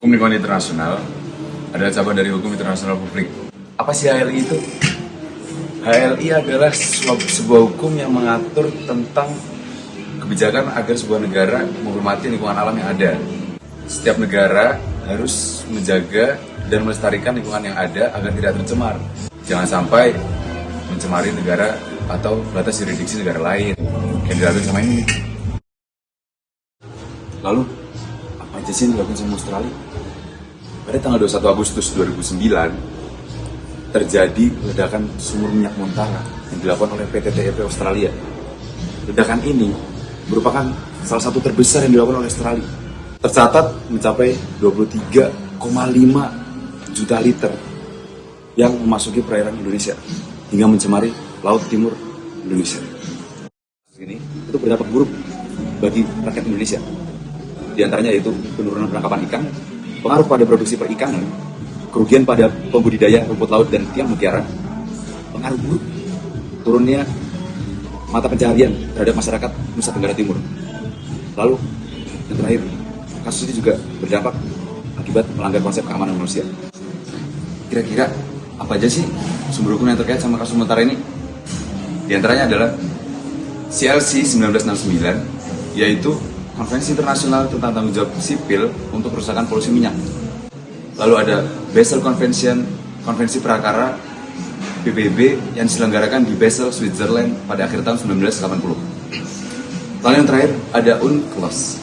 Hukum lingkungan internasional adalah cabang dari hukum internasional publik. Apa sih HLI itu? HLI adalah sebuah hukum yang mengatur tentang kebijakan agar sebuah negara menghormati lingkungan alam yang ada. Setiap negara harus menjaga dan melestarikan lingkungan yang ada agar tidak tercemar. Jangan sampai mencemari negara atau batas yurisdiksi negara lain yang dilakukan sama ini. Lalu, apa aja sih yang dilakukan sama Australia? Pada tanggal 21 Agustus 2009, terjadi ledakan sumur minyak Montara yang dilakukan oleh PT TEP Australia. Ledakan ini merupakan salah satu terbesar yang dilakukan oleh Australia. Tercatat mencapai 23,5 juta liter yang memasuki perairan Indonesia hingga mencemari Laut Timur Indonesia. Ini itu berdampak buruk bagi rakyat Indonesia. Di antaranya yaitu penurunan penangkapan ikan, pengaruh pada produksi perikanan, kerugian pada pembudidaya rumput laut dan tiang mutiara, pengaruh buruk turunnya mata pencaharian terhadap masyarakat Nusa Tenggara Timur. Lalu, yang terakhir, kasus ini juga berdampak akibat melanggar konsep keamanan manusia. Kira-kira apa aja sih sumber hukum yang terkait sama kasus Montara ini? Di antaranya adalah CLC 1969, yaitu Konvensi Internasional tentang Tanggung Jawab Sipil untuk Kerusakan Polusi Minyak. Lalu ada Basel Convention, Konvensi Prakara PBB yang diselenggarakan di Basel, Switzerland pada akhir tahun 1980. Lalu yang terakhir ada UNCLOS,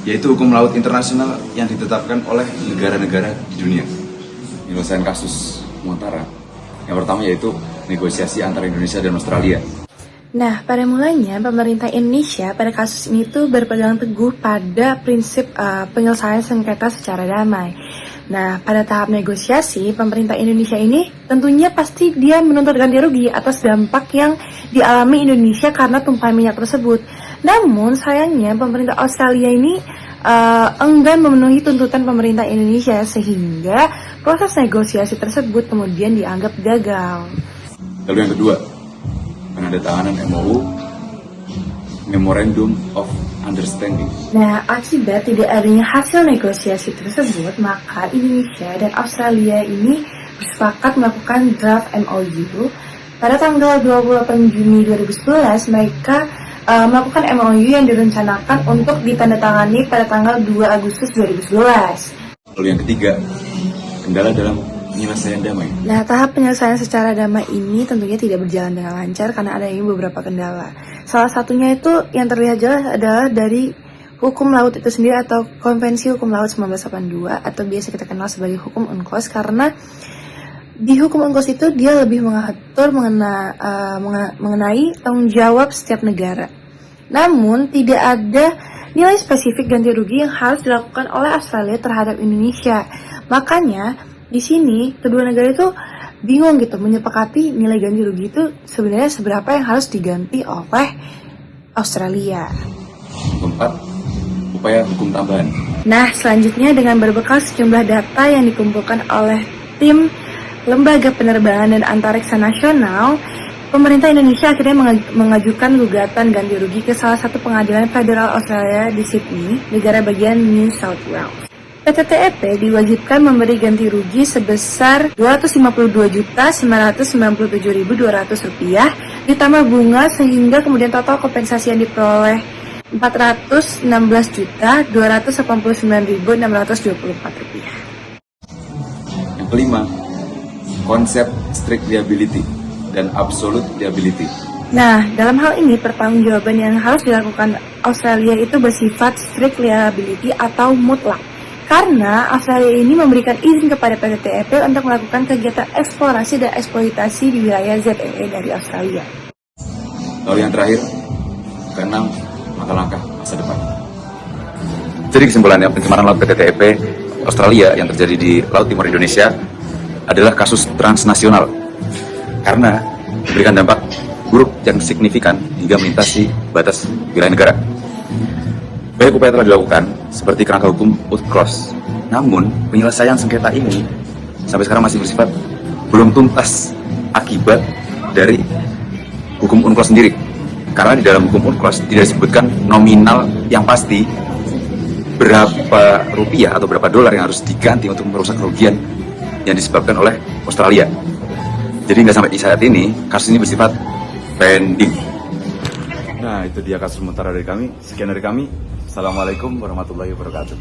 yaitu hukum laut internasional yang ditetapkan oleh negara-negara di dunia. Penyelesaian kasus Montara yang pertama yaitu negosiasi antara Indonesia dan Australia. Nah, pada mulanya pemerintah Indonesia pada kasus ini tuh berpegang teguh pada prinsip penyelesaian sengketa secara damai. Nah, pada tahap negosiasi, pemerintah Indonesia ini tentunya pasti dia menuntut ganti rugi atas dampak yang dialami Indonesia karena tumpahan minyak tersebut. Namun, sayangnya pemerintah Australia ini enggan memenuhi tuntutan pemerintah Indonesia sehingga proses negosiasi tersebut kemudian dianggap gagal. Lalu yang kedua, penandatanganan MOU, Memorandum of Understanding. Nah, akibat tidak adanya hasil negosiasi tersebut, maka Indonesia dan Australia ini bersepakat melakukan draft MOU. Pada tanggal 28 Juni 2011, mereka melakukan MOU yang direncanakan untuk ditandatangani pada tanggal 2 Agustus 2011. Lalu yang ketiga, kendala dalam penyelesaian damai. Nah, tahap penyelesaian secara damai ini tentunya tidak berjalan dengan lancar karena adanya beberapa kendala. Salah satunya itu yang terlihat jelas adalah dari hukum laut itu sendiri atau Konvensi Hukum Laut 1982 atau biasa kita kenal sebagai hukum UNCLOS, karena di hukum UNCLOS itu dia lebih mengatur mengenai tanggung jawab setiap negara. Namun tidak ada nilai spesifik ganti rugi yang harus dilakukan oleh Australia terhadap Indonesia. Makanya di sini kedua negara itu bingung gitu menyepakati nilai ganti rugi itu sebenarnya seberapa yang harus diganti oleh Australia. Keempat, upaya hukum tambahan. Nah, selanjutnya dengan berbekal sejumlah data yang dikumpulkan oleh tim Lembaga Penerbangan dan Antariksa Nasional, pemerintah Indonesia akhirnya mengajukan gugatan ganti rugi ke salah satu pengadilan federal Australia di Sydney, negara bagian New South Wales. PT TEP diwajibkan memberi ganti rugi sebesar Rp252.997.200 ditambah bunga sehingga kemudian total kompensasi yang diperoleh Rp416.289.624. Yang kelima, konsep strict liability dan absolute liability. Nah, dalam hal ini pertanggungjawaban yang harus dilakukan Australia itu bersifat strict liability atau mutlak. Karena Australia ini memberikan izin kepada PT TEP untuk melakukan kegiatan eksplorasi dan eksploitasi di wilayah ZEE dari Australia. Lalu yang terakhir, keenam, langkah-langkah masa depan. Jadi kesimpulannya, pencemaran laut PT TEP Australia yang terjadi di Laut Timur Indonesia adalah kasus transnasional karena memberikan dampak buruk yang signifikan hingga melintasi batas wilayah negara. Banyak upaya telah dilakukan seperti kerangka hukum UNCLOS, namun penyelesaian sengketa ini sampai sekarang masih bersifat belum tuntas akibat dari hukum UNCLOS sendiri. Karena di dalam hukum UNCLOS tidak disebutkan nominal yang pasti berapa rupiah atau berapa dolar yang harus diganti untuk merusak kerugian yang disebabkan oleh Australia. Jadi nggak sampai di saat ini, kasus ini bersifat pending. Nah, itu dia kasus sementara dari kami. Sekian dari kami. Assalamualaikum warahmatullahi wabarakatuh.